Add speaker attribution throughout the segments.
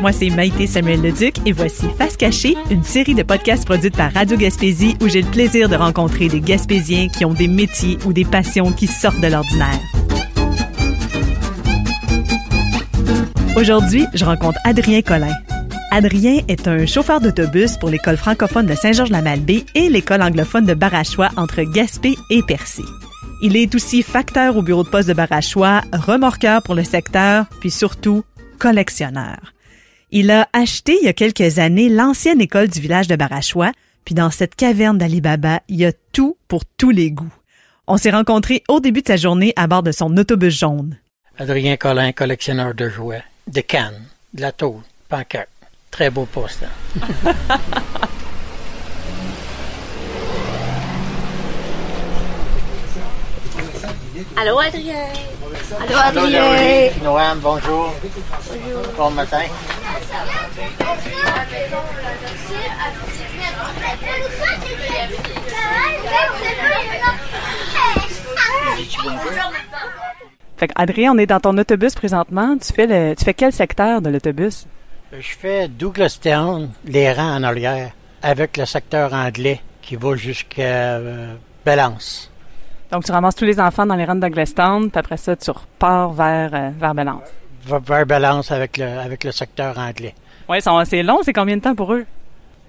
Speaker 1: Moi, c'est Maïté Samuel-Leduc et voici Face cachée, une série de podcasts produite par Radio Gaspésie où j'ai le plaisir de rencontrer des Gaspésiens qui ont des métiers ou des passions qui sortent de l'ordinaire. Aujourd'hui, je rencontre Adrien Collin. Adrien est un chauffeur d'autobus pour l'école francophone de Saint-Georges-la-Malbaie et l'école anglophone de Barachois entre Gaspé et Percé. Il est aussi facteur au bureau de poste de Barachois, remorqueur pour le secteur, puis surtout collectionneur. Il a acheté il y a quelques années l'ancienne école du village de Barachois, puis dans cette caverne d'Ali Baba, il y a tout pour tous les goûts. On s'est rencontrés au début de sa journée à bord de son autobus jaune.
Speaker 2: Adrien Collin, collectionneur de jouets, de cannes, de la tôle, pancarte. Très beau poste.
Speaker 3: Allô, Adrien.
Speaker 2: Allô, Adrien. Noam, bonjour. Bonjour. Bon matin.
Speaker 1: Fait qu'Adrien, on est dans ton autobus présentement. Tu fais quel secteur de l'autobus?
Speaker 2: Je fais Douglastown, les rangs en arrière, avec le secteur anglais qui va jusqu'à Belance.
Speaker 1: Donc, tu ramasses tous les enfants dans les rangs de Douglastown, puis après ça, tu repars vers Belance.
Speaker 2: Vers Belance avec le secteur anglais.
Speaker 1: Oui, c'est long. C'est combien de temps pour eux?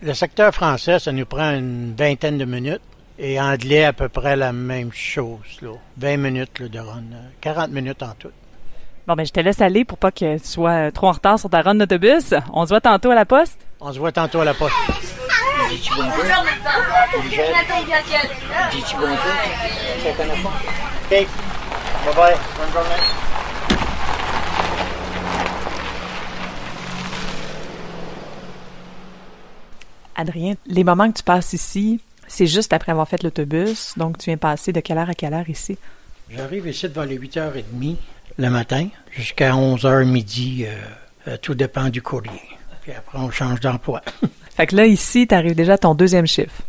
Speaker 2: Le secteur français, ça nous prend une vingtaine de minutes. Et anglais, à peu près la même chose, là. 20 minutes là, de run. 40 minutes en tout.
Speaker 1: Bon, ben je te laisse aller pour pas que tu sois trop en retard sur ta run d'autobus. On se voit tantôt à la poste?
Speaker 2: On se voit tantôt à la poste.
Speaker 3: Dis-tu bonjour?
Speaker 2: Dis-tu bonjour? Ça connaît pas? OK. Bye-bye. Bonne journée.
Speaker 1: Adrien, les moments que tu passes ici, c'est juste après avoir fait l'autobus. Donc, tu viens passer de quelle heure à quelle heure ici?
Speaker 2: J'arrive ici devant les 8h30 le matin jusqu'à 11h midi. Tout dépend du courrier. Puis après, on change d'emploi.
Speaker 1: Fait que là, ici, tu arrives déjà à ton deuxième chiffre.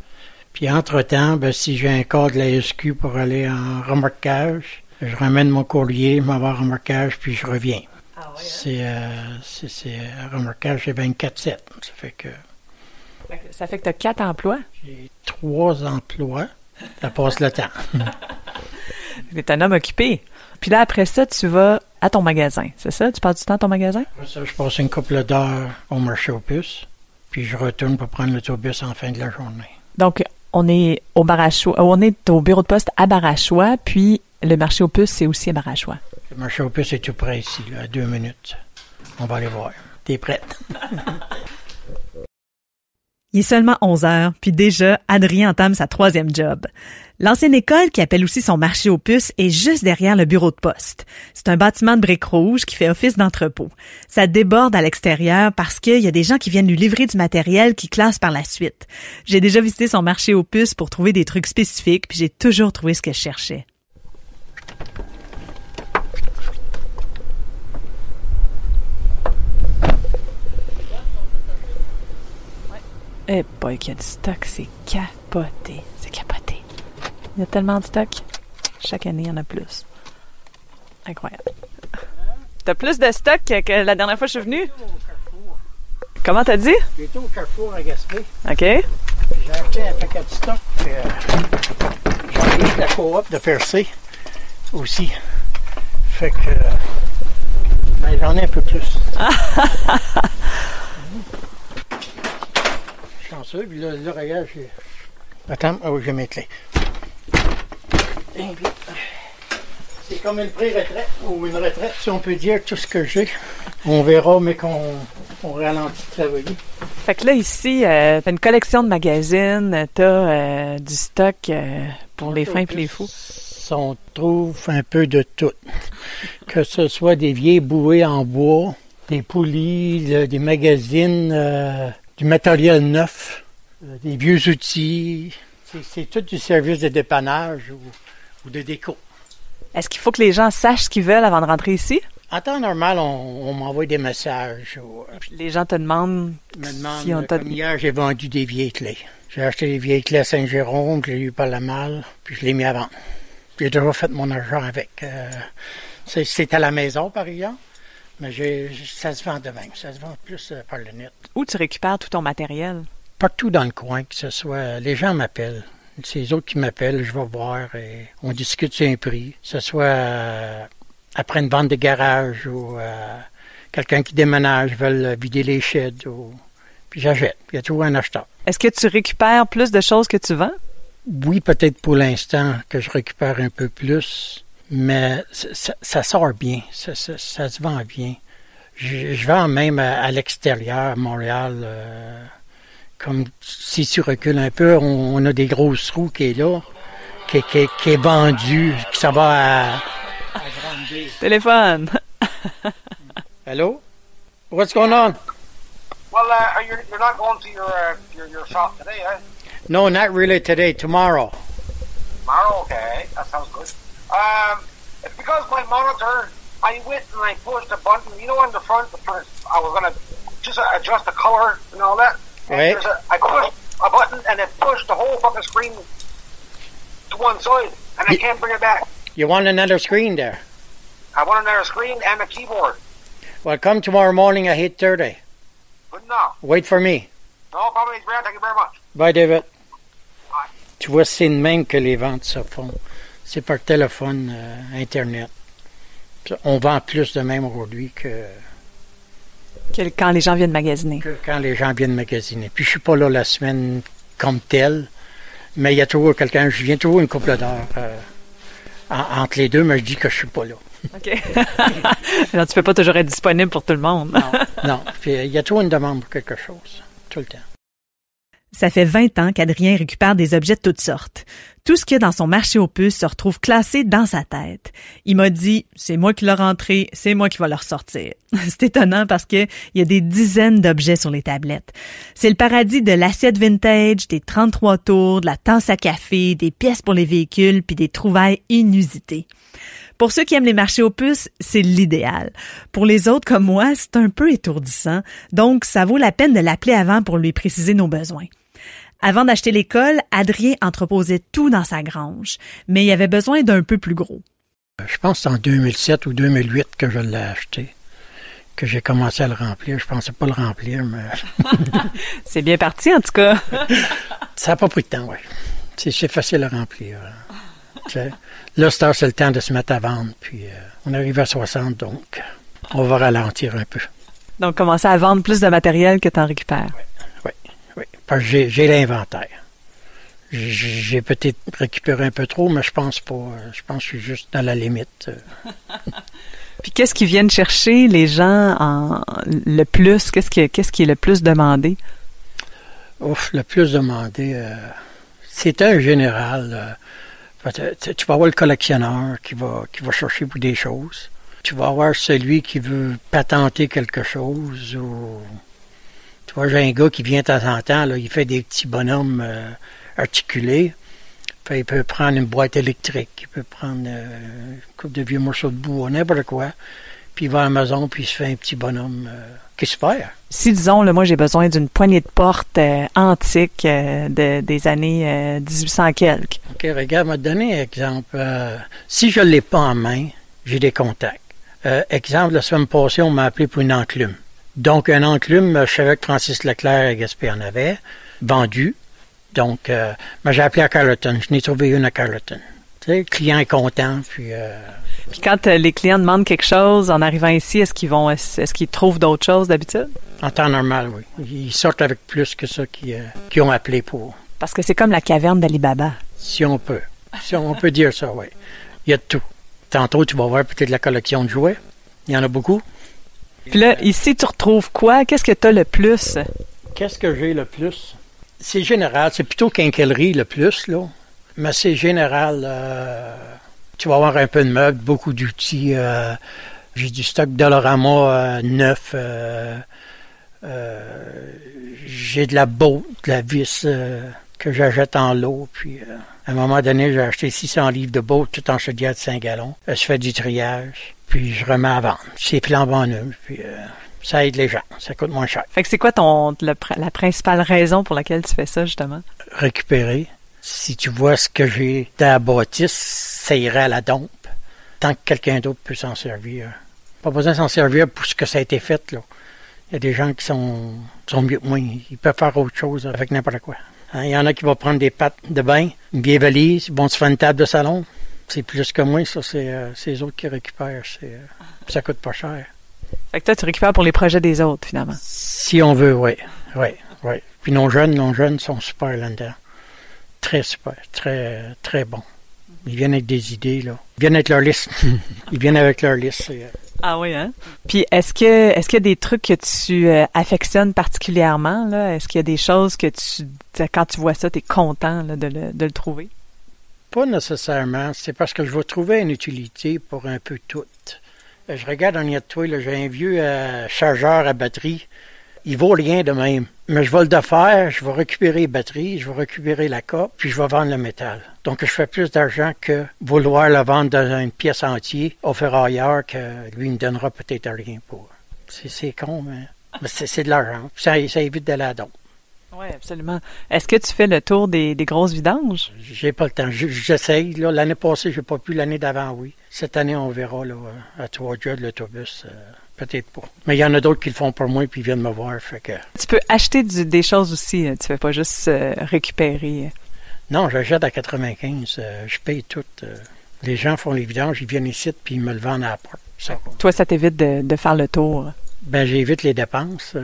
Speaker 2: Puis entre-temps, si j'ai un cas de la SQ pour aller en remorquage, je ramène mon courrier, je m'en vais en remorquage, puis je reviens. Ah ouais, hein? C'est remorquage, c'est 24/7.
Speaker 1: Ça fait que tu as 4 emplois?
Speaker 2: J'ai 3 emplois. Ça passe le temps.
Speaker 1: Tu es un homme occupé. Puis là, après ça, tu vas à ton magasin, c'est ça? Tu passes du temps à ton magasin?
Speaker 2: Après ça, je passe une couple d'heures au marché aux puces, puis je retourne pour prendre l'autobus en fin de la journée.
Speaker 1: Donc, on est au bureau de poste à Barachois, puis le marché aux puces, c'est aussi à Barachois.
Speaker 2: Le marché aux puces est tout près ici, là, à 2 minutes. On va aller voir. T'es prête?
Speaker 1: Il est seulement 11 heures, puis déjà, Adrien entame sa 3e job. L'ancienne école, qui appelle aussi son marché aux puces, est juste derrière le bureau de poste. C'est un bâtiment de briques rouges qui fait office d'entrepôt. Ça déborde à l'extérieur parce qu'il y a des gens qui viennent lui livrer du matériel qu'il classe par la suite. J'ai déjà visité son marché aux puces pour trouver des trucs spécifiques, puis j'ai toujours trouvé ce que je cherchais. Eh boy, qu'il y a du stock, c'est capoté. C'est capoté. Il y a tellement de stock. Chaque année, il y en a plus. Incroyable. T'as plus de stock que la dernière fois que je suis venue? Comment t'as dit?
Speaker 2: J'étais au Carrefour à Gaspé.
Speaker 1: OK.
Speaker 2: J'ai acheté un paquet de stock. J'ai acheté la coop de Percé aussi. Fait que j'en ai un peu plus. Chanceux, puis là, regarde, j'ai... Attends, j'ai mes clés. C'est comme une pré-retraite, ou une retraite, si on peut dire, tout ce que j'ai. On verra, mais qu'on ralentit de travailler.
Speaker 1: Fait que là, ici, t'as une collection de magazines, t'as du stock pour les fins et les fous.
Speaker 2: On trouve un peu de tout. Que ce soit des vieilles bouées en bois, des poulies, des magazines... du matériel neuf, des vieux outils. C'est tout du service de dépannage ou de déco.
Speaker 1: Est-ce qu'il faut que les gens sachent ce qu'ils veulent avant de rentrer ici?
Speaker 2: En temps normal, on m'envoie des messages.
Speaker 1: Les gens te demandent si on t'a...
Speaker 2: Comme hier, j'ai vendu des vieilles clés. J'ai acheté des vieilles clés à Saint-Jérôme, je l'ai eu par la malle, puis je l'ai mis à vendre. J'ai déjà fait mon argent avec. C'est à la maison, par exemple. Mais ça se vend de même. Ça se vend plus par le net.
Speaker 1: Où tu récupères tout ton matériel?
Speaker 2: Partout dans le coin, que ce soit... Les gens m'appellent. C'est les autres qui m'appellent, je vais voir et on discute sur un prix. Que ce soit après une vente de garage ou quelqu'un qui déménage, veut vider les sheds. Puis j'achète. Il y a toujours un acheteur.
Speaker 1: Est-ce que tu récupères plus de choses que tu vends?
Speaker 2: Oui, peut-être pour l'instant que je récupère un peu plus, mais ça sort bien. Ça se vend bien. Je vends même à l'extérieur, à Montréal. Comme si tu recules un peu, on a des grosses roues qui est là, qui est vendue, qui ça va à Grande.
Speaker 1: Téléphone.
Speaker 2: Hello? What's going on?
Speaker 4: Well, you're not going to your shop today, eh?
Speaker 2: No, not really today. Tomorrow.
Speaker 4: Tomorrow, okay. That sounds good. It's because my monitor, I went and I pushed a button, on the front, I was going to just adjust the color and all that.
Speaker 2: Right.
Speaker 4: I pushed a button and it pushed the whole fucking screen to one side, and I can't bring it back.
Speaker 2: You want another screen there?
Speaker 4: I want another screen and a keyboard.
Speaker 2: Well, come tomorrow morning at 8:30.
Speaker 4: Good enough.
Speaker 2: Wait for me.
Speaker 4: No problem, Grant. Thank you very much.
Speaker 2: Bye, David.
Speaker 4: Bye.
Speaker 2: Tu vois, c'est de même que les ventes se font. C'est par téléphone, Internet. On vend plus de même aujourd'hui que
Speaker 1: Quand les gens viennent magasiner.
Speaker 2: quand les gens viennent magasiner. Puis je suis pas là la semaine comme telle, mais il y a toujours quelqu'un, je viens toujours une couple d'heures entre les deux, mais je dis que je suis pas là.
Speaker 1: OK. Alors, tu peux pas toujours être disponible pour tout le monde.
Speaker 2: Non. Puis il y a toujours une demande pour quelque chose, tout le temps.
Speaker 1: Ça fait 20 ans qu'Adrien récupère des objets de toutes sortes. Tout ce qu'il y a dans son marché aux puces se retrouve classé dans sa tête. Il m'a dit, c'est moi qui l'ai rentré, c'est moi qui vais le ressortir. C'est étonnant parce que il y a des dizaines d'objets sur les tablettes. C'est le paradis de l'assiette vintage, des 33 tours, de la tasse à café, des pièces pour les véhicules, puis des trouvailles inusitées. Pour ceux qui aiment les marchés aux puces, c'est l'idéal. Pour les autres comme moi, c'est un peu étourdissant, donc ça vaut la peine de l'appeler avant pour lui préciser nos besoins. Avant d'acheter l'école, Adrien entreposait tout dans sa grange, mais il avait besoin d'un peu plus gros.
Speaker 2: Je pense que c'est en 2007 ou 2008 que je l'ai acheté, que j'ai commencé à le remplir. Je pensais pas le remplir, mais...
Speaker 1: C'est bien parti, en tout cas.
Speaker 2: Ça n'a pas pris de temps, oui. C'est facile à remplir. Là, c'est le temps de se mettre à vendre, puis on arrive à 60, donc on va ralentir un peu.
Speaker 1: Donc, commencer à vendre plus de matériel que tu en récupères.
Speaker 2: Oui, parce que j'ai l'inventaire. J'ai peut-être récupéré un peu trop, mais je pense pas. Je pense que je suis juste dans la limite.
Speaker 1: Puis qu'est-ce qu'ils viennent chercher les gens le plus? Qu'est-ce qui est le plus demandé?
Speaker 2: Ouf, le plus demandé, c'est un général. Tu vas avoir le collectionneur qui va chercher pour des choses. Tu vas avoir celui qui veut patenter quelque chose ou... Tu vois, j'ai un gars qui vient de temps en temps, là, il fait des petits bonhommes articulés. Fait, il peut prendre une boîte électrique, il peut prendre une couple de vieux morceaux de bois, n'importe quoi. Puis il va à la maison, puis il se fait un petit bonhomme qui est super.
Speaker 1: Si, disons, là, moi, j'ai besoin d'une poignée de porte antique des années 1800 quelques.
Speaker 2: OK, regarde, m'a donné un exemple. Si je ne l'ai pas en main, j'ai des contacts. Exemple, la semaine passée, on m'a appelé pour une enclume. Donc, un enclume, je savais que Francis Leclerc à Gaspé en avait, vendu. Donc, j'ai appelé à Carleton. Je n'ai trouvé une à Carleton. Tu sais, le client est content, puis...
Speaker 1: Puis quand les clients demandent quelque chose, en arrivant ici, est-ce qu'ils trouvent d'autres choses d'habitude?
Speaker 2: En temps normal, oui. Ils sortent avec plus que ça qui ont appelé pour.
Speaker 1: Parce que c'est comme la caverne d'Ali Baba.
Speaker 2: Si on peut. Si on peut dire ça, oui. Il y a de tout. Tantôt, tu vas voir peut-être la collection de jouets. Il y en a beaucoup.
Speaker 1: Puis là, ici, tu retrouves quoi? Qu'est-ce que tu as le plus?
Speaker 2: Qu'est-ce que j'ai le plus? C'est général. C'est plutôt quincaillerie le plus, là. Mais c'est général. Tu vas avoir un peu de meubles, beaucoup d'outils. J'ai du stock Dollarama neuf. J'ai de la botte, de la vis que j'achète en lot. Puis, à un moment donné, j'ai acheté 600 livres de botte, tout en chaudière de 5 gallons. Je fais du triage, puis je remets à vendre. C'est flambant neuf, puis ça aide les gens. Ça coûte moins cher.
Speaker 1: Fait que c'est quoi la principale raison pour laquelle tu fais ça, justement?
Speaker 2: Récupérer. Si tu vois ce que j'ai dans la bâtisse, ça irait à la dompe. Tant que quelqu'un d'autre peut s'en servir, Pas besoin de s'en servir pour ce que ça a été fait, là. Il y a des gens qui sont mieux que moi. Ils peuvent faire autre chose avec n'importe quoi. Hein, il y en a qui vont prendre des pattes de bain, une vieille valise, ils vont se faire une table de salon. C'est plus que moi, ça, c'est les autres qui récupèrent. Ça coûte pas cher.
Speaker 1: Fait que toi, tu récupères pour les projets des autres, finalement.
Speaker 2: Si on veut, oui. Puis nos jeunes sont super là-dedans. Très super, très, très bons. Ils viennent avec des idées, là. Ils viennent avec leur liste. Ils viennent avec leur liste.
Speaker 1: Ah oui, hein? Puis est-ce qu'il y a des trucs que tu affectionnes particulièrement, là? Est-ce qu'il y a des choses que quand tu vois ça, tu es content là, de le trouver?
Speaker 2: Pas nécessairement. C'est parce que je vais trouver une utilité pour un peu tout. Je regarde en arrière de toi, là, j'ai un vieux chargeur à batterie. Il vaut rien de même. Mais je vais le défaire, je vais récupérer les batteries, je vais récupérer la coque, puis je vais vendre le métal. Donc, je fais plus d'argent que vouloir le vendre dans une pièce entière au ferrailleur que lui me donnera peut-être rien pour. C'est con, mais c'est de l'argent. Ça évite d'aller à don.
Speaker 1: Oui, absolument. Est-ce que tu fais le tour des grosses vidanges?
Speaker 2: J'ai pas le temps. J'essaye. Là, l'année passée, j'ai pas pu. L'année d'avant, oui. Cette année, on verra là, à Trois-Dieux de l'autobus. Peut-être pas. Mais il y en a d'autres qui le font pour moi puis ils viennent me voir. Fait que... Tu
Speaker 1: peux acheter des choses aussi. Tu fais pas juste récupérer.
Speaker 2: Non, j'achète à 95. Je paye tout. Les gens font les vidanges, ils viennent ici puis ils me le vendent à la porte.
Speaker 1: Toi, ça t'évite de faire le tour?
Speaker 2: Ben, j'évite les dépenses.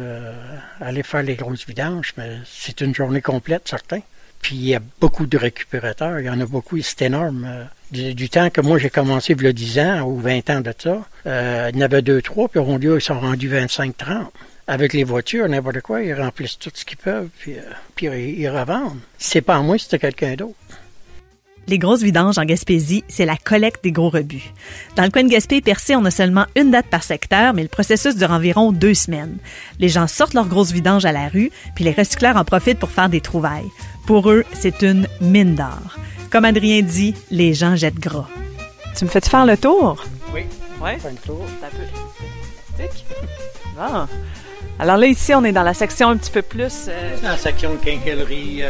Speaker 2: Aller faire les grosses vidanges, mais c'est une journée complète, certain. Puis il y a beaucoup de récupérateurs. Il y en a beaucoup et c'est énorme. Du temps que moi j'ai commencé il y a 10 ans ou 20 ans de ça, il y en avait 2-3, puis au lieu, ils sont rendus 25-30. Avec les voitures, n'importe quoi, ils remplissent tout ce qu'ils peuvent, puis ils revendent. Si c'est pas à moi, c'était quelqu'un d'autre.
Speaker 1: Les grosses vidanges en Gaspésie, c'est la collecte des gros rebuts. Dans le coin de Gaspé et Percé, on a seulement une date par secteur, mais le processus dure environ 2 semaines. Les gens sortent leurs grosses vidanges à la rue, puis les recycleurs en profitent pour faire des trouvailles. Pour eux, c'est une mine d'or. Comme Adrien dit, les gens jettent gras. Tu me fais-tu faire le tour?
Speaker 2: Oui.
Speaker 1: Ouais?
Speaker 2: Faire le tour.
Speaker 1: C'est un peu fantastique. Bon. Alors là, ici, on est dans la section un petit peu plus...
Speaker 2: La section de quincaillerie,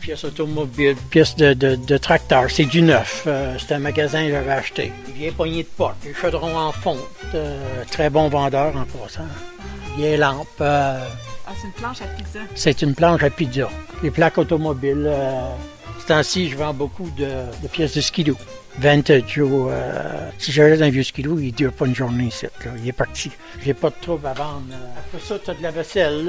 Speaker 2: pièces automobiles, pièces de tracteur. C'est du neuf. C'est un magasin que j'avais acheté. Vieille poignée de porte, des chaudrons en fonte. Très bon vendeur en passant. Vieille lampe.
Speaker 1: c'est une planche à pizza.
Speaker 2: C'est une planche à pizza. Les plaques automobiles. Ce temps-ci, je vends beaucoup de pièces de skidoo. Vintage ou... si j'achète un vieux skidoo, il ne dure pas une journée ici. Là. Il est parti. J'ai pas de trouble à vendre. Après ça, tu as de la vaisselle.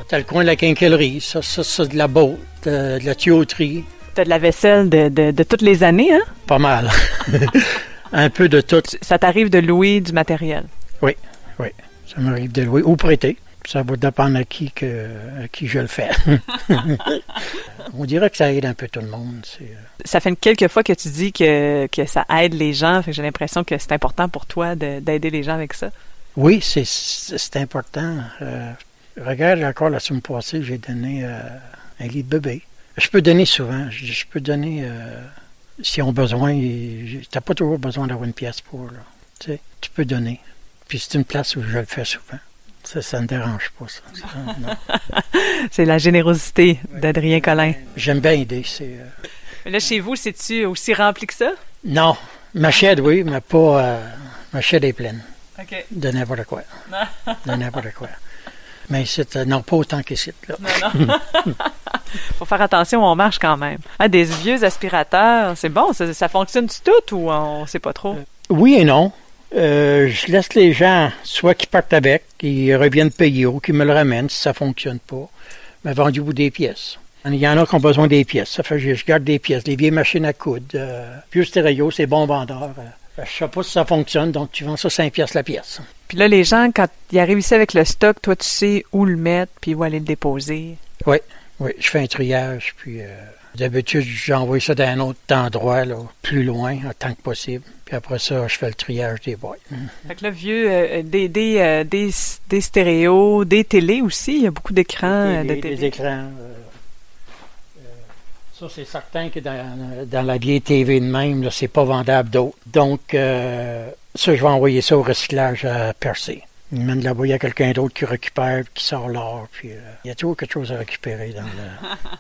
Speaker 2: Tu as le coin de la quincaillerie. Ça de la botte, de la tuyauterie.
Speaker 1: Tu as de la vaisselle de toutes les années, hein?
Speaker 2: Pas mal. Un peu de tout.
Speaker 1: Ça t'arrive de louer du matériel?
Speaker 2: Oui. Ça m'arrive de louer ou prêter. Ça va dépendre à qui je le fais. On dirait que ça aide un peu tout le monde.
Speaker 1: Ça fait quelques fois que tu dis que ça aide les gens. Fait que j'ai l'impression que c'est important pour toi d'aider les gens avec ça.
Speaker 2: Oui, c'est important. Regarde, encore la semaine passée, j'ai donné un lit de bébé. Je peux donner souvent. Je peux donner s'ils ont besoin. Tu n'as pas toujours besoin d'avoir une pièce pour. Là. Tu peux donner. Puis c'est une place où je le fais souvent. Ça ne me dérange pas, ça. C'est la générosité d'Adrien Collin. J'aime bien aider.
Speaker 1: Mais là, chez vous, c'est-tu aussi rempli que ça?
Speaker 2: Non. Ma chaîne, oui, mais pas... ma chaîne est pleine.
Speaker 1: OK.
Speaker 2: De n'importe quoi. Mais non, pas autant qu'ici.
Speaker 1: Non. Faut faire attention, on marche quand même. Des vieux aspirateurs, c'est bon, ça fonctionne-tu tout ou on sait pas trop?
Speaker 2: Oui et non. Je laisse les gens, soit qui partent avec, qui reviennent payer ou qui me le ramènent si ça ne fonctionne pas, mais vendu-vous des pièces. Il y en a qui ont besoin des pièces. Ça fait que je garde des pièces, les vieilles machines à coudre. Vieux stéréo, c'est bon vendeur. Je ne sais pas si ça fonctionne, donc tu vends ça 5 pièces la pièce.
Speaker 1: Puis là, les gens, quand ils arrivent ici avec le stock, toi, tu sais où le mettre, puis où aller le déposer.
Speaker 2: Oui, je fais un triage, puis... D'habitude, j'envoie ça dans un autre endroit, là, plus loin, autant que possible. Puis après ça, je fais le triage des boîtes.
Speaker 1: Fait que là, vieux, des stéréos, des télés aussi. Il y a beaucoup d'écrans.
Speaker 2: Des écrans. Ça, c'est certain que dans la vieille TV de même, là, c'est pas vendable d'autres. Donc, ça, je vais envoyer ça au recyclage à Percé. Il mène là-bas, il y a quelqu'un d'autre qui récupère, qui sort l'or, puis il y a toujours quelque chose à récupérer.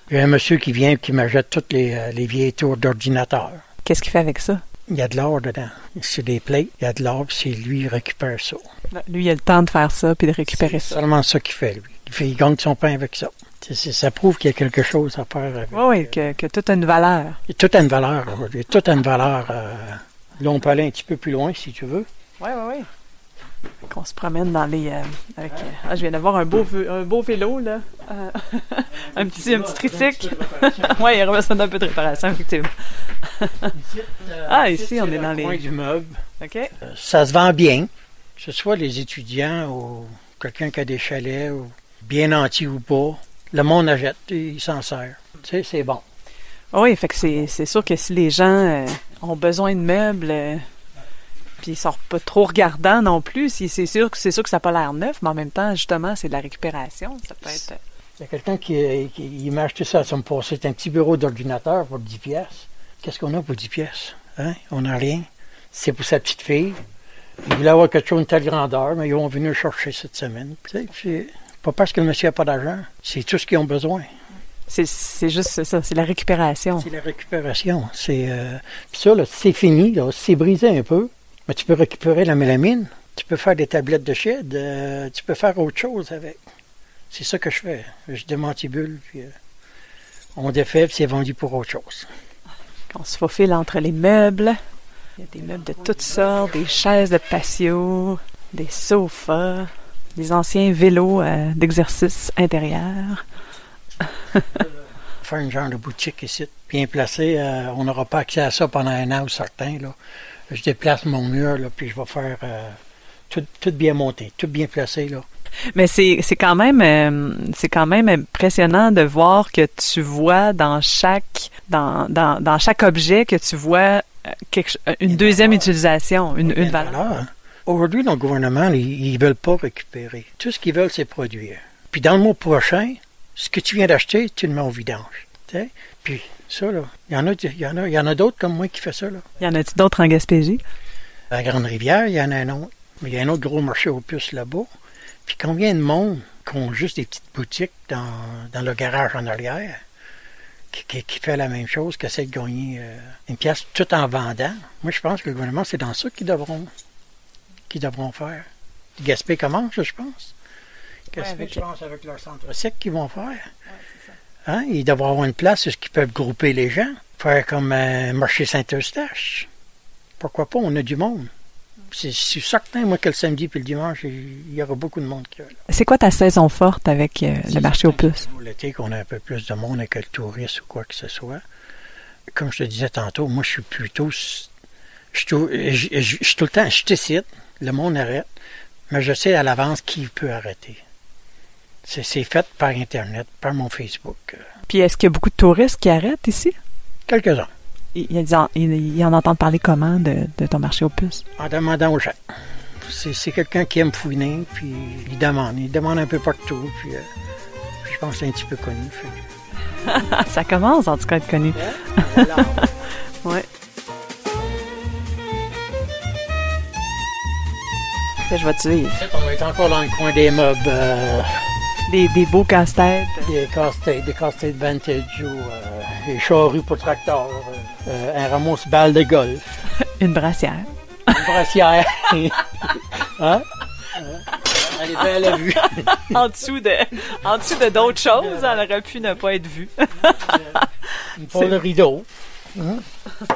Speaker 2: Il y a un monsieur qui vient qui m'achète toutes les vieilles tours d'ordinateur.
Speaker 1: Qu'est-ce qu'il fait avec ça?
Speaker 2: Il y a de l'or dedans. C'est des plates, il y a de l'or, puis c'est lui qui récupère ça.
Speaker 1: Lui, il a le temps de faire ça puis de récupérer
Speaker 2: C'est
Speaker 1: ça.
Speaker 2: seulement ça qu'il fait, lui. Il gagne son pain avec ça. Ça prouve qu'il y a quelque chose à faire avec.
Speaker 1: Oui, que tout a une valeur.
Speaker 2: Tout a une valeur. Tout a une valeur. Là, on peut aller un petit peu plus loin, si tu veux.
Speaker 1: Oui. Qu'on se promène dans les... avec, je viens d'avoir un beau vélo, là. un petit tricycle. Oui, il revient d'un peu de réparation, effectivement. Ici, on est dans les...
Speaker 2: coin du meuble.
Speaker 1: OK.
Speaker 2: Ça se vend bien, que ce soit les étudiants ou quelqu'un qui a des chalets, ou bien nantis ou pas. Le monde achète, il s'en sert. Tu sais, c'est bon.
Speaker 1: Oui, fait que c'est sûr que si les gens ont besoin de meubles... puis ils sont pas trop regardants non plus. C'est sûr que ça n'a pas l'air neuf, mais en même temps, justement, c'est de la récupération. Ça peut être...
Speaker 2: Il y a quelqu'un qui m'a acheté ça me passait. C'est un petit bureau d'ordinateur pour 10 pièces. Qu'est-ce qu'on a pour 10 pièces? Hein? On n'a rien. C'est pour sa petite fille. Il voulait avoir quelque chose de telle grandeur, mais ils vont venir le chercher cette semaine. C'est pas parce que le monsieur n'a pas d'argent. C'est tout ce qu'ils ont besoin.
Speaker 1: C'est juste ça, c'est la récupération.
Speaker 2: C'est la récupération. Puis ça, là, c'est fini, là, c'est brisé un peu. Mais tu peux récupérer la mélamine, tu peux faire des tablettes de shed, tu peux faire autre chose avec. C'est ça que je fais. Je démantibule, puis on défait, puis c'est vendu pour autre chose.
Speaker 1: On se faufile entre les meubles. Il y a des meubles de toutes sortes, des chaises de patio, des sofas, des anciens vélos d'exercice intérieur.
Speaker 2: Faire une genre de boutique ici, bien placée, on n'aura pas accès à ça pendant un an ou certain, là. Je déplace mon mur, là, puis je vais faire tout bien monté, tout bien placé, là.
Speaker 1: Mais c'est quand même impressionnant de voir que tu vois dans chaque objet que tu vois une deuxième utilisation, une valeur.
Speaker 2: Hein? Aujourd'hui, le gouvernement, ils veulent pas récupérer. Tout ce qu'ils veulent, c'est produire. Puis dans le mois prochain, ce que tu viens d'acheter, tu le mets au vidange. T'sais? Puis ça, là, il y en a d'autres comme moi qui fait ça, là.
Speaker 1: Il y en a-t-il d'autres en Gaspésie?
Speaker 2: À Grande-Rivière, il y en a un autre. Mais il y a un autre gros marché aux puces là-bas. Puis combien de monde qui ont juste des petites boutiques dans le garage en arrière qui fait la même chose, qui essaie de gagner une pièce tout en vendant? Moi, je pense que le gouvernement, c'est dans ça qu'ils devront faire. Gaspé commence, je pense. Gaspé, je pense, avec leur centre sec qu'ils vont faire. Hein? Ils devraient avoir une place où ils peuvent grouper les gens. Faire comme un marché Saint-Eustache. Pourquoi pas? On a du monde. C'est certain, moi, que le samedi puis le dimanche, il y aura beaucoup de monde qui est là.
Speaker 1: C'est quoi ta saison forte avec le marché aux puces?
Speaker 2: L'été, qu'on a un peu plus de monde avec le touriste ou quoi que ce soit. Comme je te disais tantôt, moi, je suis plutôt... Je suis tout le temps... Je décide, le monde arrête, mais je sais à l'avance qui peut arrêter. C'est fait par Internet, par mon Facebook.
Speaker 1: Puis est-ce qu'il y a beaucoup de touristes qui arrêtent ici?
Speaker 2: Quelques-uns.
Speaker 1: Ils en entendent parler comment de ton marché aux puces? En
Speaker 2: demandant aux gens. C'est quelqu'un qui aime fouiner, puis il demande un peu partout, puis je pense que c'est un petit peu connu. Fait.
Speaker 1: Ça commence en tout cas à être connu.
Speaker 2: Voilà.
Speaker 1: Ouais. Je vais te suivre.
Speaker 2: On va être encore dans le coin des meubles.
Speaker 1: Des beaux casse-têtes.
Speaker 2: Des casse-têtes vintage ou des charrues pour tracteurs. Un ramasse-balle de golf.
Speaker 1: Une brassière.
Speaker 2: Une brassière. Hein? Elle est belle à vue.
Speaker 1: en dessous de d'autres choses, elle aurait pu ne pas être vue.
Speaker 2: Pour le rideau.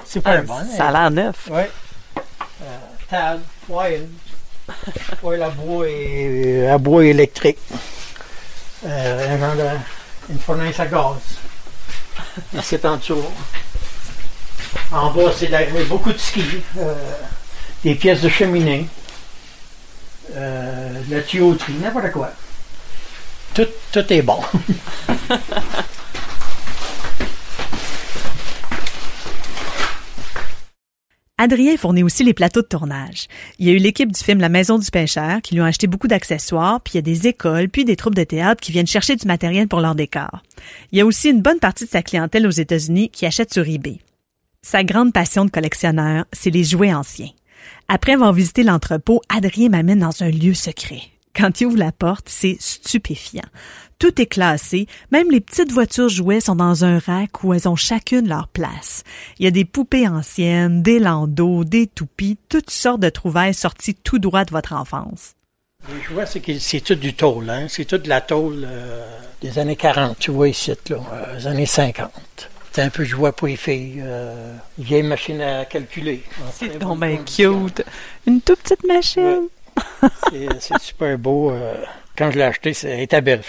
Speaker 2: Super bon.
Speaker 1: Ça a l'air neuf.
Speaker 2: Oui. Table, foil. Foil à bois électrique. Une fournaise à gaz. C'est en dessous. En bas, c'est beaucoup de ski. Des pièces de cheminée. De la tuyauterie, n'importe quoi. Tout est bon.
Speaker 1: Adrien fournit aussi les plateaux de tournage. Il y a eu l'équipe du film La Maison du Pêcheur qui lui ont acheté beaucoup d'accessoires, puis il y a des écoles, puis des troupes de théâtre qui viennent chercher du matériel pour leur décor. Il y a aussi une bonne partie de sa clientèle aux États-Unis qui achète sur eBay. Sa grande passion de collectionneur, c'est les jouets anciens. Après avoir visité l'entrepôt, Adrien m'amène dans un lieu secret. Quand il ouvre la porte, c'est stupéfiant. Tout est classé, même les petites voitures jouets sont dans un rack où elles ont chacune leur place. Il y a des poupées anciennes, des landaux, des toupies, toutes sortes de trouvailles sorties tout droit de votre enfance.
Speaker 2: Les jouets, c'est tout du tôle, hein? C'est tout de la tôle des années 40, tu vois ici, là, des années 50. C'est un peu jouet pour les filles, vieille machine à calculer.
Speaker 1: C'est donc bien cute. Une toute petite machine.
Speaker 2: Ouais. C'est super beau. Quand je l'ai acheté, elle était belle.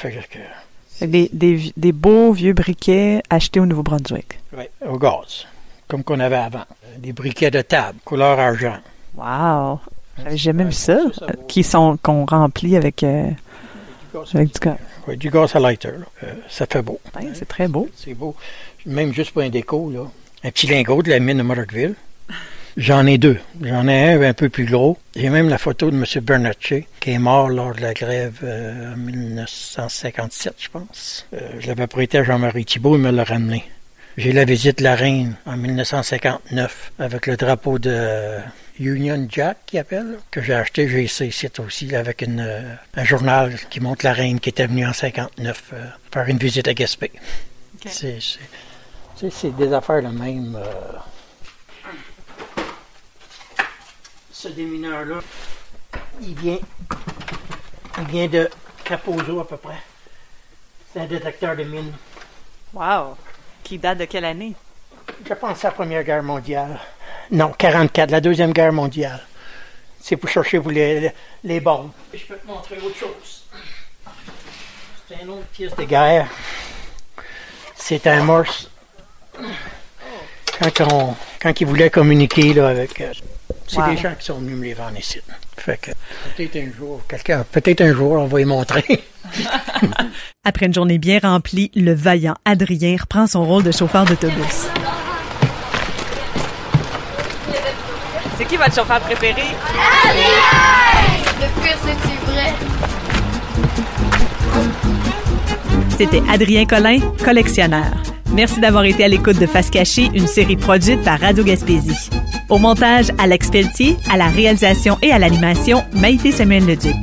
Speaker 1: Des beaux vieux briquets achetés au Nouveau-Brunswick.
Speaker 2: Oui, au gaz, comme qu'on avait avant. Des briquets de table, couleur argent.
Speaker 1: Wow! J'avais jamais vu ça, qu'on remplit avec du gaz.
Speaker 2: Oui, du gaz à lighter. Ça fait beau.
Speaker 1: Ouais, c'est très beau.
Speaker 2: C'est beau. Même juste pour un déco, là. Un petit lingot de la mine de Murdochville. J'en ai deux. J'en ai un peu plus gros. J'ai même la photo de M. Bernatchez, qui est mort lors de la grève en 1957, je pense. Je l'avais prêté à Jean-Marie Thibault, il me l'a ramené. J'ai la visite de la reine en 1959 avec le drapeau de Union Jack, qui appelle, que j'ai acheté. J'ai essayé ici aussi avec un journal qui montre la reine qui était venue en 59 faire une visite à Gaspé. Okay. C'est des affaires de même. Ce démineur-là, il vient de Kaposo à peu près. C'est un détecteur de mines.
Speaker 1: Wow! Qui date de quelle année?
Speaker 2: Je pense à la Première Guerre mondiale. Non, 44, la Deuxième Guerre mondiale. C'est pour chercher vous les bombes. Je peux te montrer autre chose. C'est une autre pièce de guerre. C'est un Morse. Quand ils voulaient communiquer là, avec... c'est des gens qui sont venus me les vendre ici. Fait que peut-être un jour, on va y montrer.
Speaker 1: Après une journée bien remplie, le vaillant Adrien reprend son rôle de chauffeur d'autobus. C'est qui votre chauffeur préféré?
Speaker 3: Adrien! Le pire, c'est vrai.
Speaker 1: C'était Adrien Collin, collectionneur. Merci d'avoir été à l'écoute de Face Cachée, une série produite par Radio Gaspésie. Au montage, Alex Pelletier, à la réalisation et à l'animation, Maïté Samuel-Leduc.